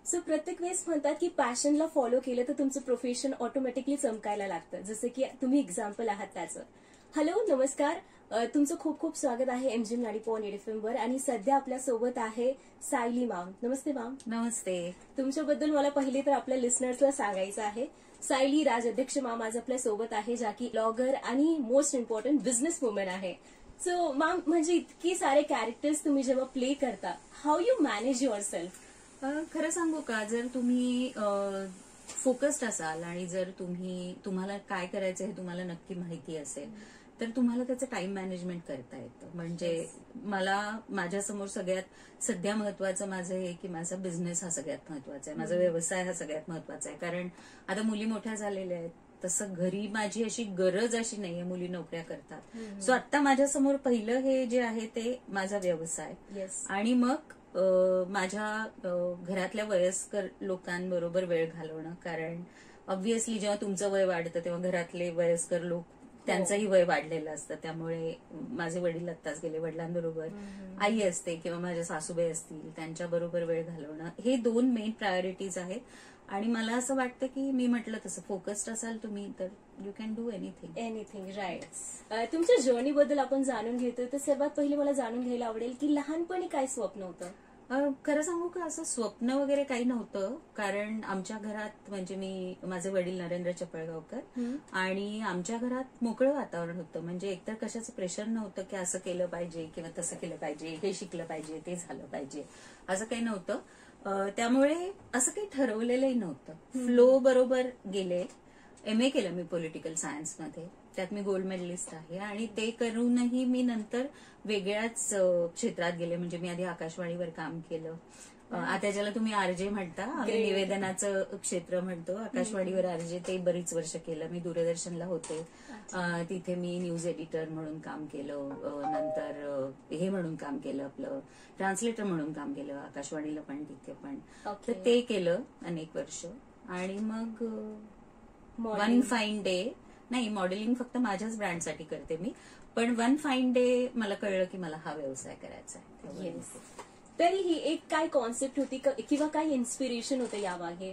So प्रत्येक वेळेस म्हणतात की पॅशनला फॉलो केलं तर तुमचं प्रोफेशन ऑटोमॅटिकली चमकायला लागतं, जसं की तुम्ही एक्झाम्पल आहात त्याचं. हॅलो, नमस्कार. तुमचं खूप खूप स्वागत आहे एमजीएम 90.8 FM वर. आणि सध्या आपल्या सोबत आहे सायली मॅम. नमस्ते मॅम. नमस्ते. तुमच्याबद्दल मला पहिले तर आपल्या लिस्नर्सला सांगायचं आहे. सायली राज अध्यक्ष मॅम आज आपल्या सोबत आहे, ज्या की ब्लॉगर आणि मोस्ट इम्पॉर्टंट बिझनेस वुमन आहे. सो मॅम, म्हणजे इतकी सारे कॅरेक्टर्स तुम्ही जेव्हा प्ले करता, how you manage your self? खरं सांगू का, जर तुम्ही फोकस्ड असाल आणि जर तुम्हाला काय करायचं हे तुम्हाला नक्की माहिती असेल तर तुम्हाला त्याचं टाइम मॅनेजमेंट करता येतं. म्हणजे मला माझ्यासमोर सगळ्यात सध्या महत्वाचं माझं हे की माझा बिझनेस हा सगळ्यात महत्वाचा आहे, माझा व्यवसाय हा सगळ्यात महत्वाचा आहे. कारण आता मुली मोठ्या झालेल्या आहेत, तसं घरी माझी अशी गरज अशी नाहीये, मुली नोकऱ्या करतात. सो आता माझ्यासमोर पहिलं हे जे आहे ते माझा व्यवसाय, आणि मग माझ्या घरातल्या वयस्कर लोकांबरोबर वेळ घालवणं. कारण ऑब्व्हियसली जेव्हा तुमचं वय वाढतं तेव्हा घरातले वयस्कर लोक त्यांचंही वय वाढलेलं असतं. त्यामुळे माझे वडील आत्ताच गेले, वडिलांबरोबर आई असते किंवा माझ्या सासूबाई असतील त्यांच्याबरोबर वेळ घालवणं, हे 2 मेन प्रायोरिटीज आहेत. आणि मला असं वाटतं की मी म्हटलं तसं फोकस्ड असाल तुम्ही तर you can do anything. Right. तुमच्या जर्नी बद्दल आपण जाणून घेतो, तर सर्वात पहिले मला जाणून घ्यायला आवडेल की लहानपणी काय स्वप्न होतं? खरं सांगू का, असं स्वप्न वगैरे काही नव्हतं. कारण आमच्या घरात, म्हणजे माझे वडील नरेंद्र चपळगावकर, आणि आमच्या घरात मोकळं वातावरण होतं. म्हणजे एकतर कशाचं प्रेशर नव्हतं की असं केलं पाहिजे किंवा तसं केलं पाहिजे, हे शिकलं पाहिजे, ते झालं पाहिजे, असं काही नव्हतं. त्यामुळे असं काही ठरवलेलंही नव्हतं. फ्लो बरोबर गेले. MA केलं मी पॉलिटिकल सायन्समध्ये, त्यात मी गोल्ड मेडलिस्ट आहे. आणि ते करूनही मी नंतर वेगळ्याच क्षेत्रात गेले. म्हणजे मी आधी आकाशवाणीवर काम केलं. आता ज्याला तुम्ही आरजे म्हणता, आम्ही निवेदनाचं क्षेत्र म्हणतो. आकाशवाणीवर आरजे ते बरीच वर्ष केलं मी. दूरदर्शनला होते, तिथे मी न्यूज एडिटर म्हणून काम केलं. नंतर हे म्हणून काम केलं, आपलं ट्रान्सलेटर म्हणून काम केलं आकाशवाणीला पण, तिथे पण. तर ते केलं अनेक वर्ष. आणि मग वन फाईन डे, नाही मॉडेलिंग फक्त माझ्याच ब्रँडसाठी करते मी, पण वन फाईन डे मला कळलं की मला हा व्यवसाय करायचा आहे. तरीही एक काय कॉन्सेप्ट होती किंवा काय इन्स्पिरेशन होतं यामागे?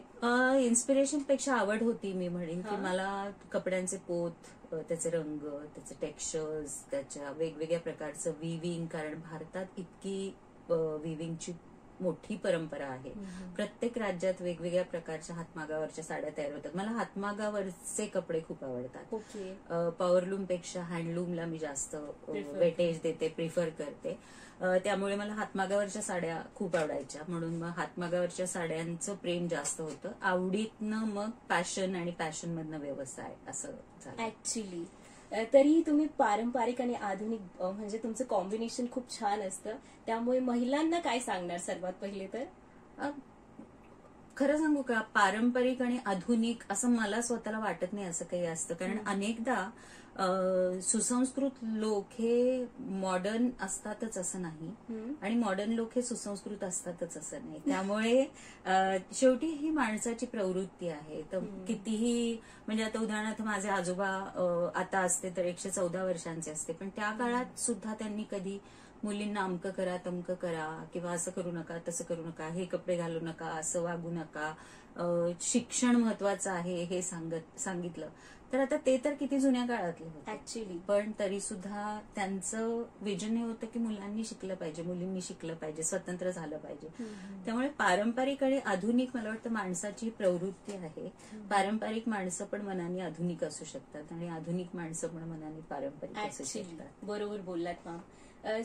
इन्स्पिरेशन पेक्षा आवड होती. मी म्हणेन की मला कपड्यांचे पोत, त्याचे रंग, त्याचे टेक्स्चर्स, त्याच्या वेगवेगळ्या प्रकारचं विविंग, कारण भारतात इतकी विविंगची मोठी परंपरा आहे. प्रत्येक राज्यात वेगवेगळ्या प्रकारच्या हातमागावरच्या साड्या तयार होतात. मला हातमागावरचे कपडे खूप आवडतात. पॉवरलूम पेक्षा हँडलूमला मी जास्त वेटेज देते, प्रिफर करते. त्यामुळे मला हातमागावरच्या साड्या खूप आवडायच्या, म्हणून मग हातमागावरच्या साड्यांचं प्रेम जास्त होतं. आवडीतनं मग पॅशन, आणि पॅशन मधनं व्यवसाय, असं झालं ऍक्च्युली. तरीही तुम्ही पारंपरिक आणि आधुनिक, म्हणजे तुमचं कॉम्बिनेशन खूप छान असतं. त्यामुळे महिलांना काय सांगणार सर्वात पहिले तर? खरं सांगू का, पारंपरिक आणि आधुनिक असं मला स्वतःला वाटत नाही असं काही असतं. कारण अनेकदा सुसंस्कृत लोक हे मॉडर्न असतातच असं नाही, आणि मॉडर्न लोक हे सुसंस्कृत असतातच असं नाही. त्यामुळे शेवटी ही माणसाची प्रवृत्ती आहे. तर कितीही, म्हणजे आता उदाहरणार्थ माझे आजोबा आता असते तर 114 वर्षांचे असते, पण त्या काळात सुद्धा त्यांनी कधी मुलींना अमकं करा, तमकं करा, किंवा असं करू नका, तसं करू नका, हे कपडे घालू नका, असं वागू नका, शिक्षण महत्वाचं आहे हे सांगितलं. तर आता ते तर किती जुन्या काळातलं होतं ऍक्च्युली, पण तरी सुद्धा त्यांचं विजन हे होतं की मुलांनी शिकलं पाहिजे, मुलींनी शिकलं पाहिजे, स्वतंत्र झालं पाहिजे. त्यामुळे पारंपरिक आणि आधुनिक मला वाटतं माणसाची प्रवृत्ती आहे. पारंपरिक माणसं पण मनाने आधुनिक असू शकतात, आणि आधुनिक माणसं पण मनाने पारंपरिक असू शकतात. बरोबर बोललात मॅम.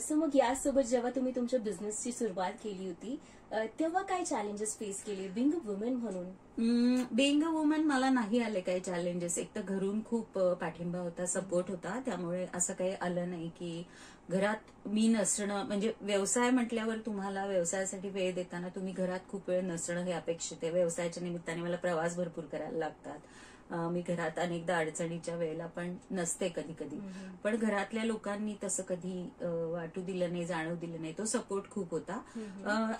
सो मग यासोबत जेव्हा तुम्ही तुमच्या बिझनेसची सुरुवात केली होती, तेव्हा काय चॅलेंजेस फेस केले बिंग अ वुमन म्हणून? बिंग अ वुमन मला नाही आले काही चॅलेंजेस. एक तर घरून खूप पाठिंबा होता, सपोर्ट होता, त्यामुळे असं काही आलं नाही की घरात मी नसणं. म्हणजे व्यवसाय म्हटल्यावर तुम्हाला व्यवसायासाठी वेळ देताना तुम्ही घरात खूप वेळ नसणं हे अपेक्षित आहे. व्यवसायाच्या निमित्ताने मला प्रवास भरपूर करायला लागतात. मी घरात अनेकदा अडचणीच्या वेळेला पण नसते कधी कधी, पण घरातल्या लोकांनी तसं कधी वाटू दिलं नाही, जाणवू दिलं नाही. तो सपोर्ट खूप होता.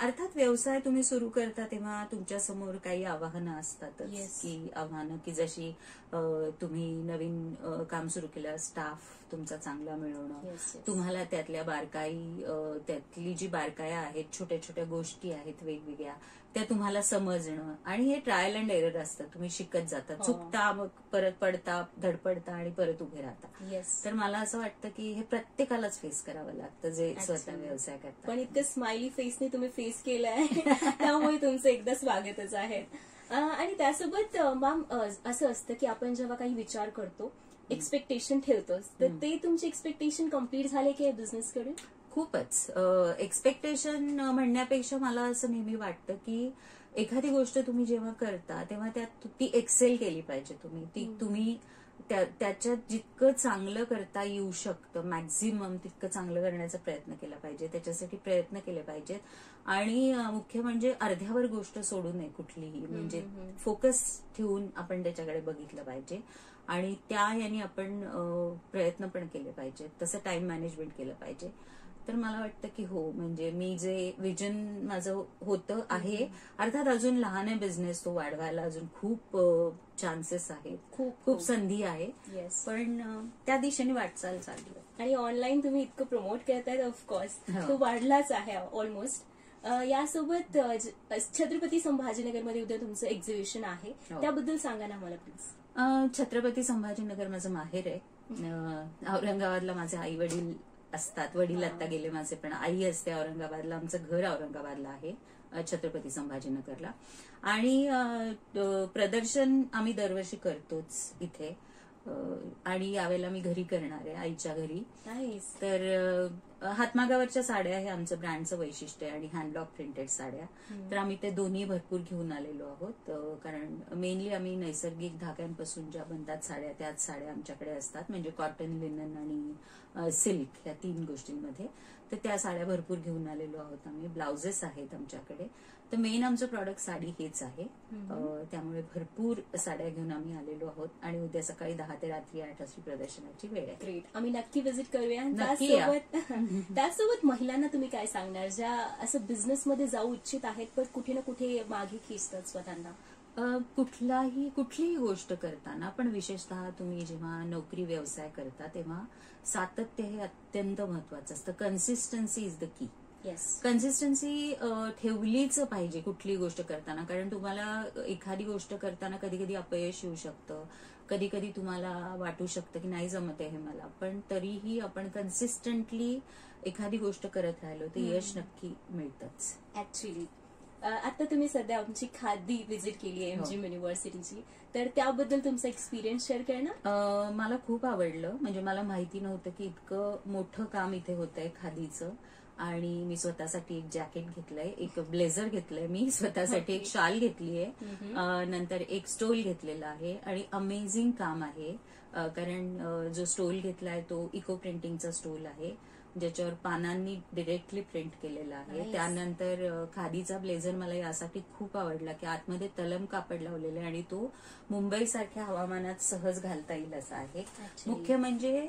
अर्थात व्यवसाय तुम्ही सुरू करता तेव्हा तुमच्या समोर काही आव्हानं असतातच, की आव्हानं की जशी तुम्ही नवीन काम सुरू केलं, स्टाफ तुमचा चांगला मिळवणं, Yes, yes. तुम्हाला त्यातल्या बारकाई, त्यातली जी बारकाया आहेत, छोट्या छोट्या गोष्टी आहेत वेगवेगळ्या, त्या तुम्हाला समजणं, आणि हे ट्रायल अँड एरर असतं. तुम्ही शिकत जाता, चुकता, मग परत पडता, धडपडता आणि परत उभे राहता. येस. तर मला असं वाटतं की हे प्रत्येकालाच फेस करावं लागतं जे स्वतः व्यवसाय करतात. पण इतकं स्माइली फेसने तुम्ही फेस केलंय त्यामुळे तुमचं एकदा स्वागतच आहे. आणि त्यासोबत मॅम असं असतं की आपण जेव्हा काही विचार करतो, एक्सपेक्टेशन ठेवतो, तर ते तुमचे एक्सपेक्टेशन कम्प्लीट झाले की बिझनेस कडे? खूपच. एक्सपेक्टेशन म्हणण्यापेक्षा मला असं नेहमी वाटतं की एखादी गोष्ट तुम्ही जेव्हा करता तेव्हा त्यात ती एक्सेल केली पाहिजे. तुम्ही त्याच्यात जितकं चांगलं करता येऊ शकतं, मॅक्झिमम तितकं चांगलं करण्याचा प्रयत्न केला पाहिजे, त्याच्यासाठी प्रयत्न केले पाहिजेत. आणि मुख्य म्हणजे अर्ध्यावर गोष्ट सोडू नये कुठलीही, म्हणजे फोकस ठेवून आपण त्याच्याकडे बघितलं पाहिजे आणि त्या याने आपण प्रयत्न पण केले पाहिजेत. तसं टाइम मॅनेजमेंट केलं पाहिजे. तर मला वाटतं की हो, म्हणजे मी जे विजन माझं होतं आहे, अर्थात अजून लहान आहे बिझनेस, तो वाढवायला अजून खूप चान्सेस आहेत, खूप संधी आहे, पण त्या दिशेने वाटचाल चालली आहे. आणि ऑनलाईन तुम्ही इतकं प्रमोट करतायत, ऑफकोर्स तो वाढलाच आहे ऑलमोस्ट. यासोबत छत्रपती संभाजीनगरमध्ये उद्या तुमचं एक्झिबिशन आहे, त्याबद्दल सांगा ना मला प्लीज. छत्रपती संभाजीनगर माझं माहेर आहे. औरंगाबादला माझे आई वडील असतात. वडील आता गेले माझे, पण आई असते औरंगाबादला. आमचं घर औरंगाबादला आहे, छत्रपती संभाजीनगरला. आणि प्रदर्शन आम्ही दरवर्षी करतोच इथे, आणि यावेळेला मी घरी करणार आहे, आईच्या घरी. तर हातमागावरच्या साड्या हे आमचं ब्रँडचं वैशिष्ट्य आहे, आणि हँडब्लॉक प्रिंटेड साड्या. तर आम्ही ते दोन्ही भरपूर घेऊन आलेलो आहोत, कारण मेनली आम्ही नैसर्गिक धाग्यांपासून ज्या बनतात साड्या, त्याच साड्या आमच्याकडे असतात, म्हणजे कॉटन, लिनन आणि सिल्क या 3 गोष्टींमध्ये. तर त्या साड्या भरपूर घेऊन आलेलो आहोत आम्ही. ब्लाउजेस आहेत आमच्याकडे. तर मेन आमचं प्रॉडक्ट साडी हेच आहे, त्यामुळे भरपूर साड्या घेऊन आम्ही आलेलो आहोत. आणि उद्या सकाळी 10 ते रात्री 8 अशी प्रदर्शनाची वेळ आहे. ग्रेट, आम्ही नक्की व्हिजिट करूया. त्यासोबत महिलांना तुम्ही काय सांगणार, ज्या असं बिझनेसमध्ये जाऊ इच्छित आहेत पण कुठे ना कुठे मागे खेचतात स्वतःला? कुठलीही गोष्ट करताना, पण विशेषतः तुम्ही जेव्हा नोकरी व्यवसाय करता तेव्हा सातत्य हे अत्यंत महत्वाचं असतं. Consistency is the key. Consistency ठेवलीच पाहिजे कुठलीही गोष्ट करताना, कारण तुम्हाला एखादी गोष्ट करताना कधी कधी अपयश येऊ शकतं, कधी कधी तुम्हाला वाटू शकतं की नाही जमत आहे हे मला, पण तरीही आपण कन्सिस्टंटली एखादी गोष्ट करत राहिलो तर यश नक्की मिळतंच. ऍक्च्युली आता तुम्ही सध्या आमची खादी व्हिजिट केली आहे एमजीएम युनिव्हर्सिटीची, तर त्याबद्दल तुमचा एक्सपिरियन्स शेअर करणं. मला खूप आवडलं. म्हणजे मला माहिती नव्हतं की इतकं मोठं काम इथे होतंय खादीचं. आणि मी स्वतःसाठी एक जॅकेट घेतलंय, एक ब्लेझर घेतलंय, मी स्वतःसाठी एक शाल घेतलीय, नंतर एक स्टोल घेतलेला आहे. आणि अमेझिंग काम आहे, कारण जो स्टोल घेतलाय तो इको प्रिंटिंगचा स्टोल आहे, ज्याच्यावर पानांनी डिरेक्टली प्रिंट केलेला आहे. त्यानंतर खादीचा ब्लेझर मला यासाठी खूप आवडला की आतमध्ये तलम कापड लावलेलं आहे आणि तो मुंबई सारख्या हवामानात सहज घालता येईल असा आहे. मुख्य म्हणजे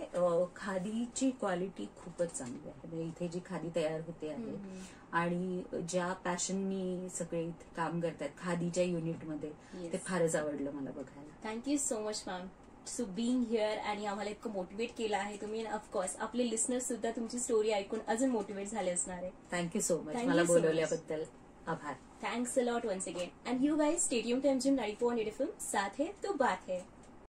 खादीची क्वालिटी खूपच चांगली आहे. म्हणजे इथे जी खादी तयार होते आहे आणि ज्या पॅशननी सगळे इथे काम करतात खादीच्या युनिटमध्ये, ते फारच आवडलं मला बघायला. Thank you so much ma'am so being here, आणि आम्हाला इतकं मोटिवेट केलं आहे तुम्ही. ऑफकोर्स आपले लिस्नर्स सुद्धा तुमची स्टोरी ऐकून अजून मोटिवेट झाले असणार आहे. थँक्यू सो मच, मला बोलवल्याबद्दल आभार. Thanks a lot once again. And you guys stay tuned to MGM 94.8 FM. साथ है तो बात है.